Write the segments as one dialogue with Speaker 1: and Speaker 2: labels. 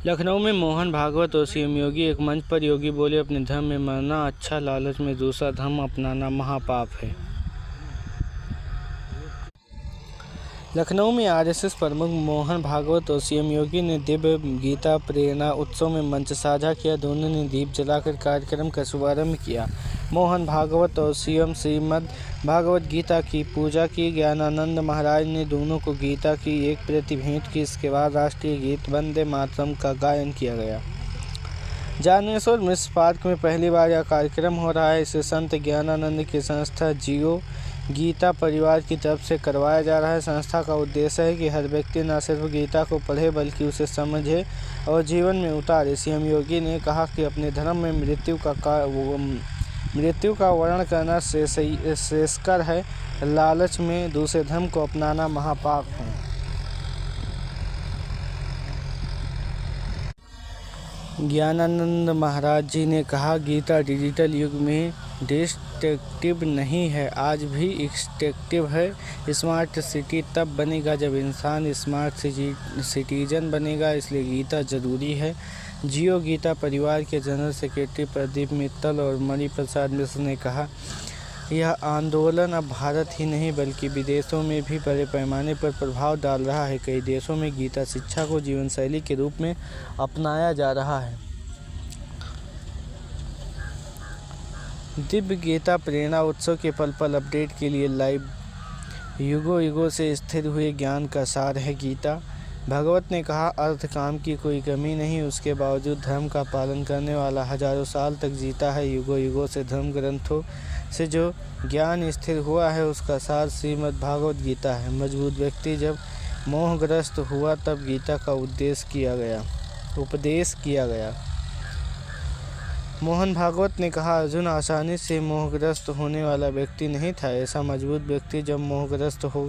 Speaker 1: लखनऊ में मोहन भागवत और सीएम योगी। एक मंच पर योगी बोले, अपने धर्म में मरना अच्छा, लालच में दूसरा धर्म अपनाना महापाप है। लखनऊ में आरएसएस प्रमुख मोहन भागवत और सीएम योगी ने दिव्य गीता प्रेरणा उत्सव में मंच साझा किया। दोनों ने दीप जलाकर कार्यक्रम का शुभारंभ किया। मोहन भागवत और सीएम श्रीमद् भागवत गीता की पूजा की। ज्ञानानंद महाराज ने दोनों को गीता की एक प्रति भेंट की। इसके बाद राष्ट्रीय गीत वंदे मातरम का गायन किया गया। जानेश्वर मिश्र पार्क में पहली बार यह कार्यक्रम हो रहा है। इसे संत ज्ञानानंद की संस्था जियो गीता परिवार की तरफ से करवाया जा रहा है। संस्था का उद्देश्य है कि हर व्यक्ति न सिर्फ गीता को पढ़े बल्कि उसे समझे और जीवन में उतारे। सीएम योगी ने कहा कि अपने धर्म में मृत्यु का वर्णन करना श्रेयस्कर है। लालच में दूसरे धर्म को अपनाना महापाप है। ज्ञानानंद महाराज जी ने कहा, गीता डिजिटल युग में डिस्ट्रक्टिव नहीं है, आज भी एक्सट्रैक्टिव है। स्मार्ट सिटी तब बनेगा जब इंसान स्मार्ट सिटीजन बनेगा, इसलिए गीता जरूरी है। जियो गीता परिवार के जनरल सेक्रेटरी प्रदीप मित्तल और मणि प्रसाद मिश्र ने कहा, यह आंदोलन अब भारत ही नहीं बल्कि विदेशों में भी बड़े पैमाने पर प्रभाव डाल रहा है। कई देशों में गीता शिक्षा को जीवन शैली के रूप में अपनाया जा रहा है। दिव्य गीता प्रेरणा उत्सव के पल पल अपडेट के लिए लाइव। युगों युगों से स्थिर हुए ज्ञान का सार है गीता। भगवत ने कहा, अर्थ काम की कोई कमी नहीं, उसके बावजूद धर्म का पालन करने वाला हजारों साल तक जीता है। युगों युगों से धर्म ग्रंथों से जो ज्ञान स्थिर हुआ है उसका सार श्रीमद् भागवत गीता है। मजबूत व्यक्ति जब मोहग्रस्त हुआ तब गीता का उपदेश किया गया। मोहन भागवत ने कहा, अर्जुन आसानी से मोहग्रस्त होने वाला व्यक्ति नहीं था। ऐसा मजबूत व्यक्ति जब मोहग्रस्त हो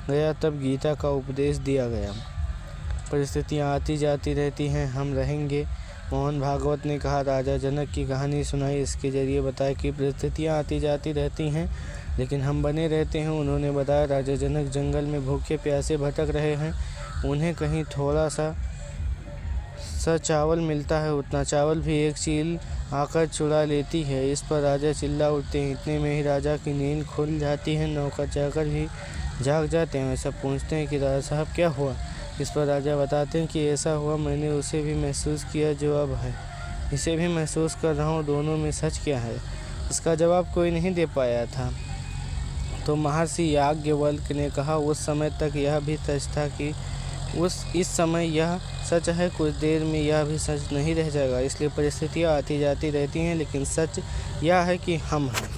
Speaker 1: गया तब गीता का उपदेश दिया गया। परिस्थितियाँ आती जाती रहती हैं, हम रहेंगे। मोहन भागवत ने कहा, राजा जनक की कहानी सुनाई। इसके जरिए बताया कि परिस्थितियाँ आती जाती रहती हैं लेकिन हम बने रहते हैं। उन्होंने बताया, राजा जनक जंगल में भूखे प्यासे भटक रहे हैं। उन्हें कहीं थोड़ा सा चावल मिलता है, उतना चावल भी एक चील आकर चुरा लेती है। इस पर राजा चिल्ला उठते हैं। इतने में ही राजा की नींद खुल जाती है। नौकर चाकर भी जाग जाते हैं। सब पूछते हैं कि राजा साहब क्या हुआ। इस पर राजा बताते हैं कि ऐसा हुआ, मैंने उसे भी महसूस किया जो अब है, इसे भी महसूस कर रहा हूँ, दोनों में सच क्या है। इसका जवाब कोई नहीं दे पाया था। तो महर्षि याज्ञवल्क्य ने कहा, उस समय तक यह भी सच था कि इस समय यह सच है, कुछ देर में यह भी सच नहीं रह जाएगा। इसलिए परिस्थितियाँ आती जाती रहती हैं लेकिन सच यह है कि हम हैं।